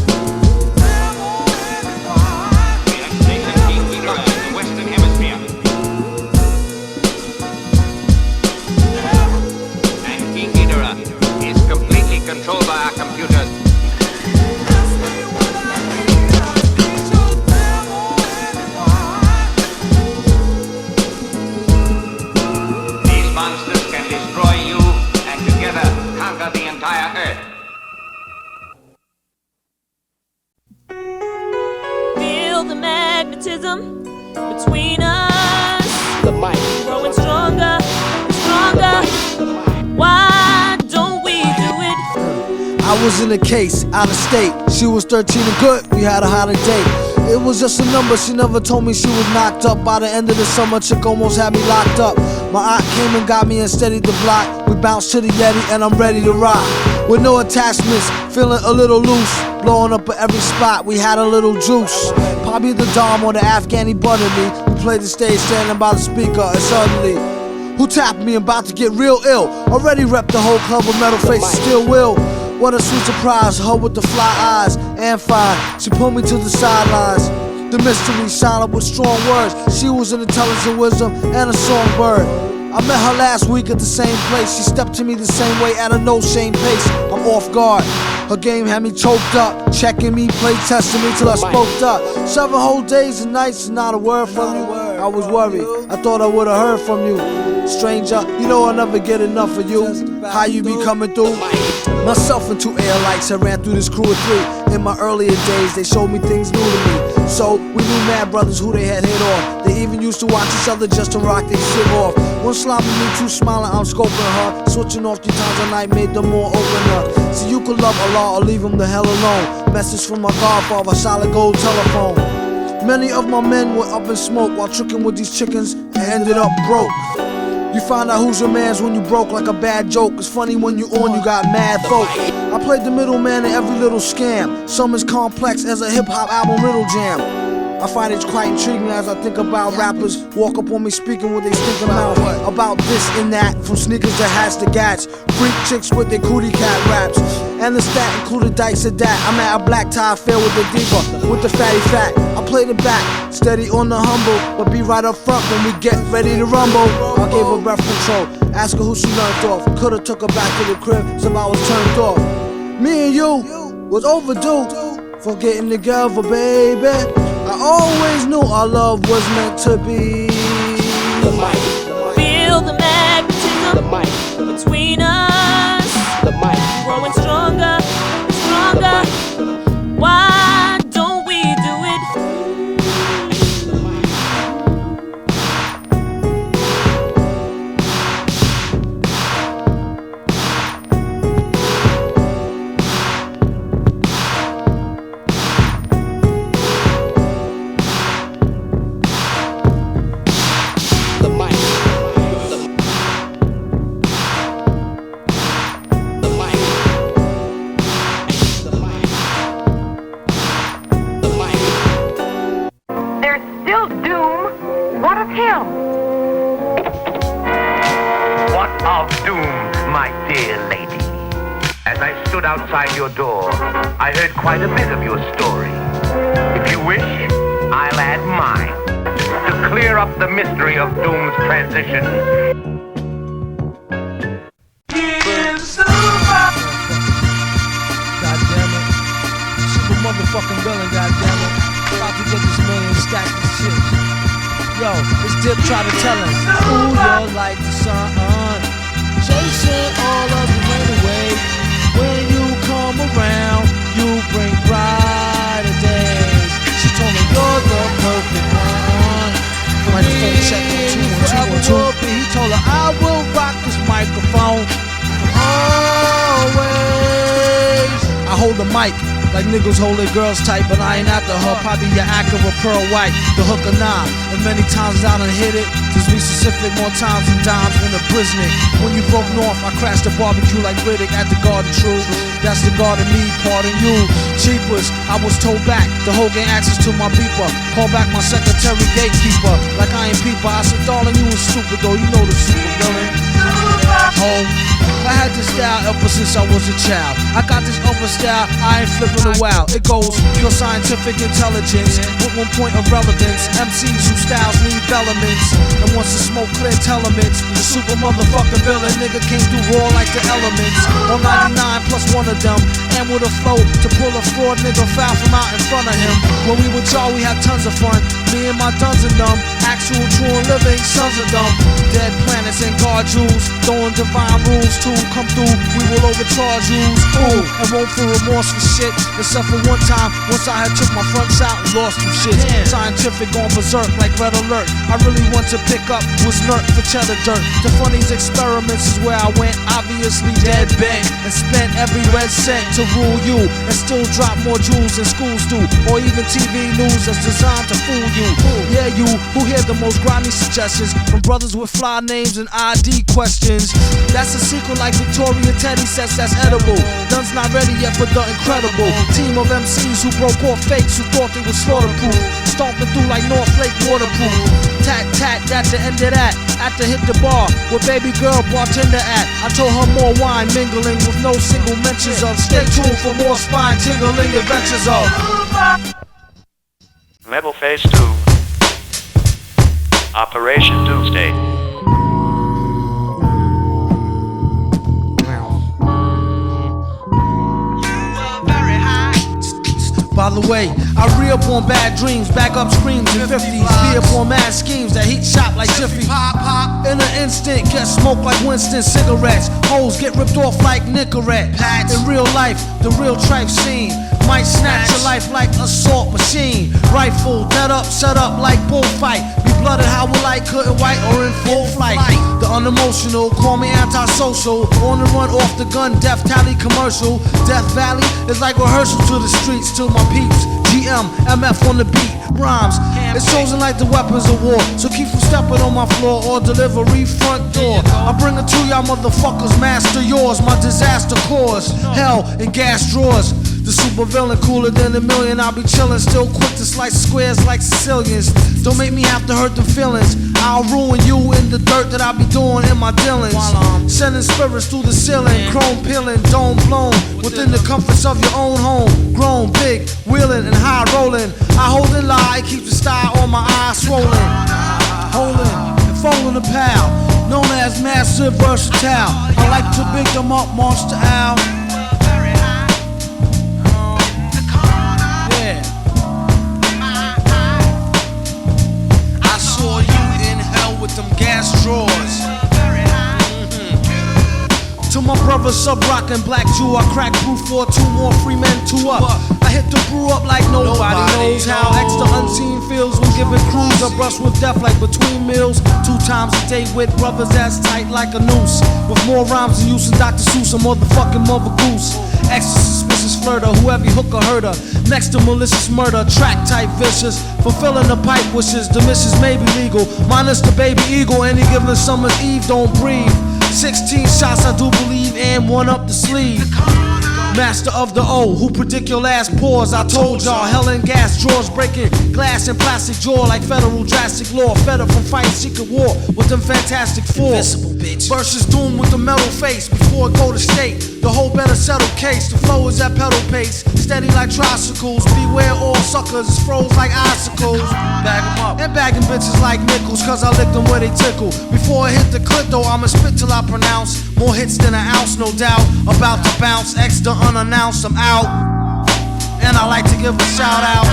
Controlled by our computers. These monsters can destroy you and together conquer the entire Earth. Feel the magnetism between us. The mic growing stronger, stronger. Why don't we do it? I was in a case, out of state. She was 13 and good, we had a holiday date. It was just a number, she never told me she was knocked up. By the end of the summer, chick almost had me locked up. My aunt came and got me and steadied the block. We bounced to the Yeti and I'm ready to rock. With no attachments, feeling a little loose. Blowing up at every spot, we had a little juice. Probably the Dom or the Afghani buttered me. We played the stage standing by the speaker and suddenly who tapped me about to get real ill. Already repped the whole club with metal faces, still will. What a sweet surprise, her with the fly eyes and fine. She pulled me to the sidelines. The mystery silent with strong words. She was an intelligent wisdom and a songbird. I met her last week at the same place. She stepped to me the same way at a no shame pace. I'm off guard. Her game had me choked up, checking me, play testing me till I spoke up. 7 whole days and nights, not a word from you. I was worried, I thought I would've heard from you. Stranger, you know I'll never get enough of you. How you be coming through? Myself and 2 air lights, I ran through this crew of 3. In my earlier days, they showed me things new to me. So we knew mad brothers who they had hit off. They even used to watch each other just to rock their shit off. One slopping me, 2 smiling, I'm scoping her. Switching off 3 times a night made them more opener. So you could love Allah or leave him the hell alone. Message from my godfather, solid gold telephone. Many of my men were up in smoke while tricking with these chickens and ended up broke. You find out who's your man's when you broke like a bad joke. It's funny when you on, you got mad folk. I played the middleman in every little scam. Some as complex as a hip-hop album riddle jam. I find it quite intriguing as I think about rappers walk up on me speaking with they stinking mouth about this and that, from sneakers to hats to gats. Freak chicks with their cootie cat raps. And the stat included dice at that. I'm at a black tie fair with the diva, with the fatty fat. I play the back, steady on the humble, but be right up front when we get ready to rumble. I gave her breath control, ask her who she learned off. Could've took her back to the crib, so I was turned off. Me and you was overdue for getting together, baby. I always knew our love was meant to be. Feel the magnetism between us. Growing stronger, stronger. Why don't we do it? outside your door, I heard quite a bit of your story. If you wish, I'll add mine to clear up the mystery of Doom's transition. Goddammit. Super motherfucking villain, goddammit. About to get this million stacked of shit. Yo, this dip try to tell us. Ooh, you're like the sun. Chasing all of the rain away. When you come around, you bring brighter days. She told me you're the perfect one. Microphone check 1 2 1 2 1 2. He told her I will rock this microphone always. I hold the mic like niggas hold their girls tight, but I ain't after her. Probably your Acura Pearl White, the hook or nah. And many times I done hit it. Just be specific, more times than dimes in a Brisnick. When you broke north, I crashed the barbecue like Riddick at the Garden True. That's the garden me, pardon you. Cheapers, I was told back. The whole gang access to my beeper. Call back my secretary gatekeeper. Like I ain't peeper. I said, darling, you was stupid though. You know the super villain. Home. I had this style ever since I was a child. I got this other style, I ain't flipping a while. It goes pure scientific intelligence with 1 point of relevance. MCs whose styles need elements. And once the smoke clear elements, the super motherfucking villain nigga came through raw like the elements. On 99 plus one of them. And with a flow to pull a fraud nigga foul from out in front of him. When we with y'all, we had tons of fun. Me and my duns and them. Actual true and living sons of them. Dead planets and guard jewels. Throwing divine rules to come through, we will overcharge you. Ooh, and won't feel remorse for shit. Except for one time, once I had took my fronts out and lost some shit. Scientific gone berserk like red alert. I really want to pick up was nerd for cheddar dirt. The funniest experiments is where I went, obviously dead bent. And spent every red cent to rule you. And still drop more jewels than schools do. Or even TV news that's designed to fool you. Yeah, you who hear the most grimy suggestions from brothers with fly names and ID questions. That's a secret like Victoria Teddy says that's edible. Duns not ready yet for the incredible team of MCs who broke off fakes who thought they were slaughterproof. Stomping through like North Lake waterproof. Tat tat at the end of that. After hit the bar with baby girl bartender at. I told her more wine mingling with no single mentions of. Stay tuned for more spine tingling adventures of Metal Phase 2. Operation Doomsday. By the way, I re-up on bad dreams, back up screams in 50s, be up on mad schemes that heat shop like Jiffy. Pop, pop. In an instant, get smoked like Winston cigarettes. Hoes get ripped off like Nicorette. In real life, the real tripe scene might snatch your life like assault machine. Rifle, dead up, set up like bullfight. Be blooded how we like, couldn't white or in full flight. The unemotional, call me antisocial. On the run off the gun, Death Tally commercial. Death Valley is like rehearsal to the streets, to my peeps. GM, MF on the beat, rhymes. It's chosen like the weapons of war. So keep from stepping on my floor or delivery front door. I bring it to y'all motherfuckers, master yours. My disaster cause hell in gas drawers. The super villain cooler than a million. I'll be chillin', still quick to slice squares like Sicilians. Don't make me have to hurt the feelings. I'll ruin you in the dirt that I be doing in my dealings. Sending spirits through the ceiling, chrome peeling, dome blown. Within the comforts of your own home. Grown, big, wheeling and high rolling. I hold and lie, keep the style on my eyes swollen. Holding and folding a pal, known as massive versatile. I like to big them up, Monster Owl. With them gas drawers. To my brother sub rockin' black Jew, I crack brew for 2 more free men, 2 up. I hit the brew up like nobody knows how extra unseen feels when giving crews a brush with death like between meals. 2 times a day with brothers that's tight like a noose. With more rhymes than use than Dr. Seuss, a motherfucking mother goose. Extra suspicious flirter, who every hooker heard her. Next to malicious murder, track type vicious. Fulfilling the pipe wishes, the missions may be legal. Minus the baby eagle, any given summer's eve, don't breathe. 16 shots I do believe and 1 up the sleeve. Master of the O, who predict your last pause. I told y'all, hell and gas drawers breaking glass and plastic jaw like federal drastic law. Fed up from fighting secret war with them fantastic four. Versus Doom with the metal face before it go to state. The whole better settle case. The flow is at pedal pace, steady like tricycles. Beware all suckers, froze like icicles. Bag 'em up and bagging bitches like nickels, cause I lick them where they tickle. Before I hit the clip though, I'ma spit till I pronounce more hits than an ounce, no doubt. About to bounce, extra unannounced, I'm out. And I like to give a shout out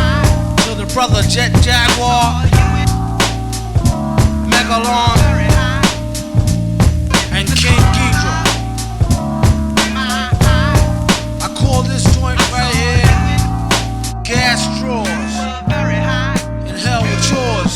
to the brother Jet Jaguar, Megalon, and King Ghidra. I call this joint right here Gas Drawls. In hell with yours.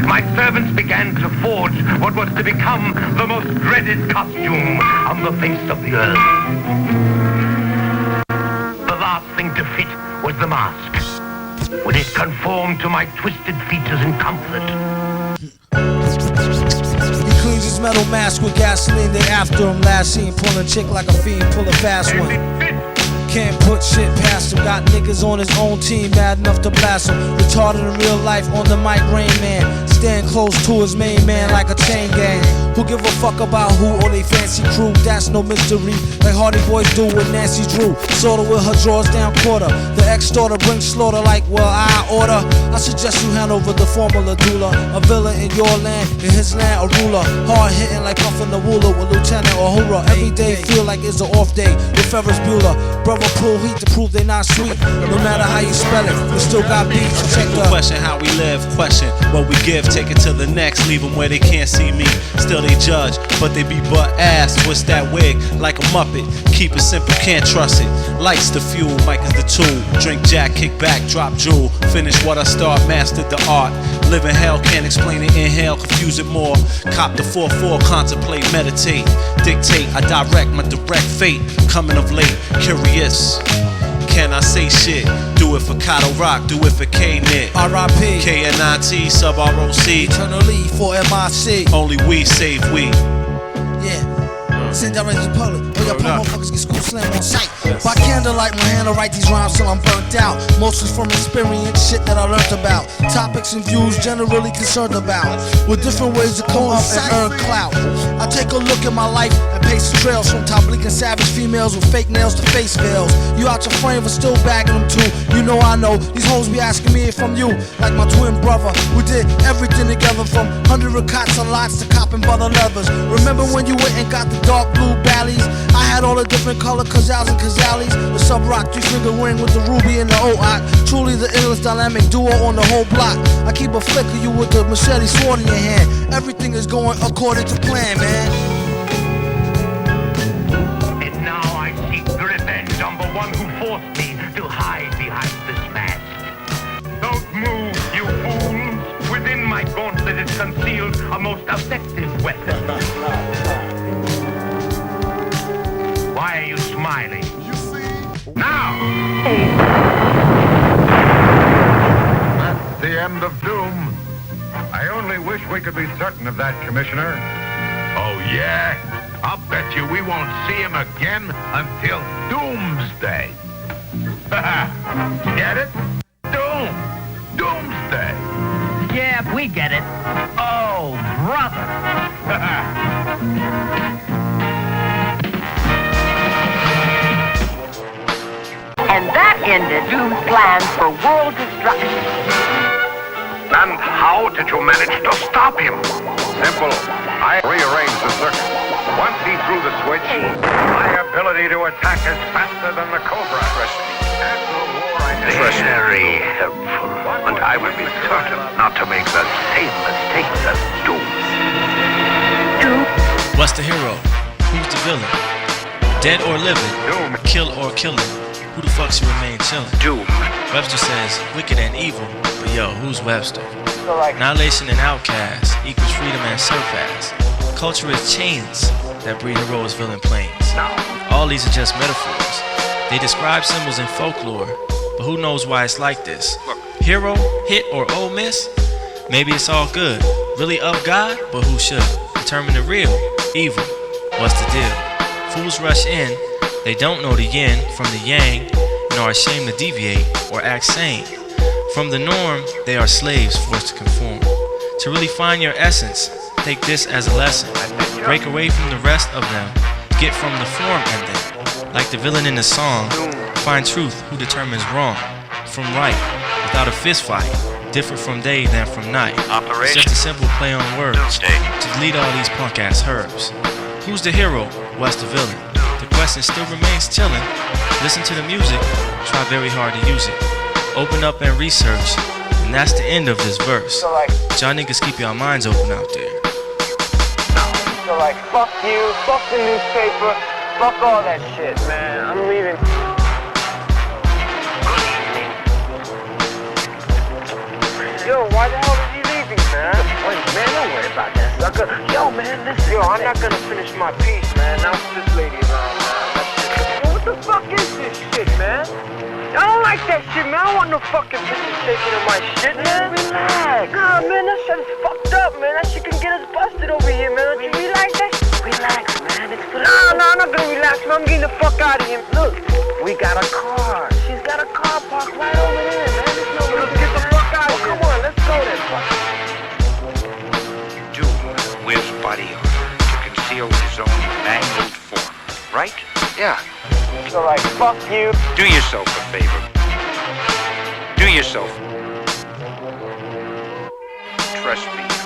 My servants began to forge what was to become the most dreaded costume on the face of the earth. The last thing to fit was the mask. Would it conform to my twisted features and comfort? He cleans his metal mask with gasoline, they after him. Last seen pulling chick like a fiend, pull a fast one. Can't put shit past him. Got niggas on his own team, mad enough to blast him. Retarded in real life, on the mic, Rain Man. Stand close to his main man like a chain gang. Who give a fuck about who or they fancy crew? That's no mystery, like Hardy Boys do with Nancy Drew. Sorta with her drawers down quarter. The ex-daughter brings slaughter like, well, I order. I suggest you hand over the formula doula. A villain in your land, in his land, a ruler. Hard hitting like puffin' the ruler with Lieutenant Uhura. Every day feel like it's an off day with Ferris Bueller. Brother pull heat to prove they not sweet. No matter how you spell it, we still got beats to check up. Question how we live, question what we give, take it to the next, leave them where they can't see me. Still they judge, but they be butt ass. Twist that wig like a muppet, keep it simple, can't trust it. Lights the fuel, mic is the tool. Drink Jack, kick back, drop jewel. Finish what I start, mastered the art. Live in hell, can't explain it, inhale, confuse it more. Cop the 4-4, contemplate, meditate. Dictate, I direct my direct fate. Coming of late, curious. Can I say shit? Do it for Kato Rock, do it for K-Nit. R.I.P. KNIT, sub-ROC. Eternally for MIC. Only we save we. Yeah. Send direct to the public. Oh, y'all poor motherfuckers get school slam on sight. By candlelight, my hand to write these rhymes till I'm burnt out. Mostly from experience, shit that I learned about. Topics and views generally concerned about. With different ways to come up and earn clout. I take a look at my life and pace the trails. From top bleak and savage females with fake nails to face veils. You out your frame but still bagging them too. You know I know. These hoes be asking me if I'm you. Like my twin brother. We did everything together from 100 cots and lots to copping brother leathers. Remember when you went and got the dark blue Bally's? I had all the different color Kazals and Kazalis. The sub rock 3-finger ring with the ruby and the O-Ock. Truly the illest dynamic duo on the whole block. I keep a flick of you with the machete sword in your hand. Everything is going according to plan, man. And now I seek revenge on the one who forced me to hide behind this mask. Don't move, you fools. Within my gauntlet is concealed a most effective weapon. Why are you smiling? You see? Now! That's the end of doom. I only wish we could be certain of that, Commissioner. Oh, yeah? I'll bet you we won't see him again until Doomsday. Get it? Doomsday. Yeah, we get it. Oh, brother. And that ended Doom's plans for world destruction. And how did you manage to stop him? Simple. I rearranged the circuit. Once he threw the switch, my ability to attack is faster than the Cobra. After the war, I had Very helpful. And I will be certain not to make the same mistakes as Doom. What's the hero? Who's the villain? Dead or living? Kill or killing? who the fuck should remain chillin'? Doom. Webster says wicked and evil, but yo, who's Webster? Annihilation and outcast equals freedom and surpass. Culture is chains that breed heroes, villain planes. All these are just metaphors. They describe symbols in folklore, but who knows why it's like this? Hero, hit, or oh miss? Maybe it's all good. Really of God, but who should? Determine the real, evil. What's the deal? Fools rush in, they don't know the yin from the yang, and are ashamed to deviate or act sane. From the norm, they are slaves forced to conform. To really find your essence, take this as a lesson. Break away from the rest of them, get from the form and then, like the villain in the song, find truth who determines wrong from right, without a fist fight, different from day than from night. It's just a simple play on words, to delete all these punk ass herbs. Who's the hero? What's the villain? The question still remains chillin'. Listen to the music, try very hard to use it. Open up and research, and that's the end of this verse. Y'all niggas keep your minds open out there. So like, fuck you, fuck the newspaper, fuck all that shit, man. I'm leaving. Yo, why the hell is he leaving, man? Wait, man, don't worry about that sucker. Yo, man, listen. Yo, I'm not gonna finish my piece, man. Now it's this lady around, man. Yo, what the fuck is this shit, man? I don't like that shit, man. I don't want no fucking bitches taking in my shit, man. Relax. Nah, man, that shit is fucked up, man. That shit can get us busted over here, man. Don't you relax that shit? Relax, man. It's for Nah, I'm not gonna relax, man. I'm getting the fuck out of here. Look, we got a car. She's got a car parked right over there, man. There's no way to get the fuck out of here. Come on, let's go then, fuck. Doom wears body armor to conceal his own mangled form, right? Yeah. So like, fuck you. Do yourself a favor. Do yourself. Trust me.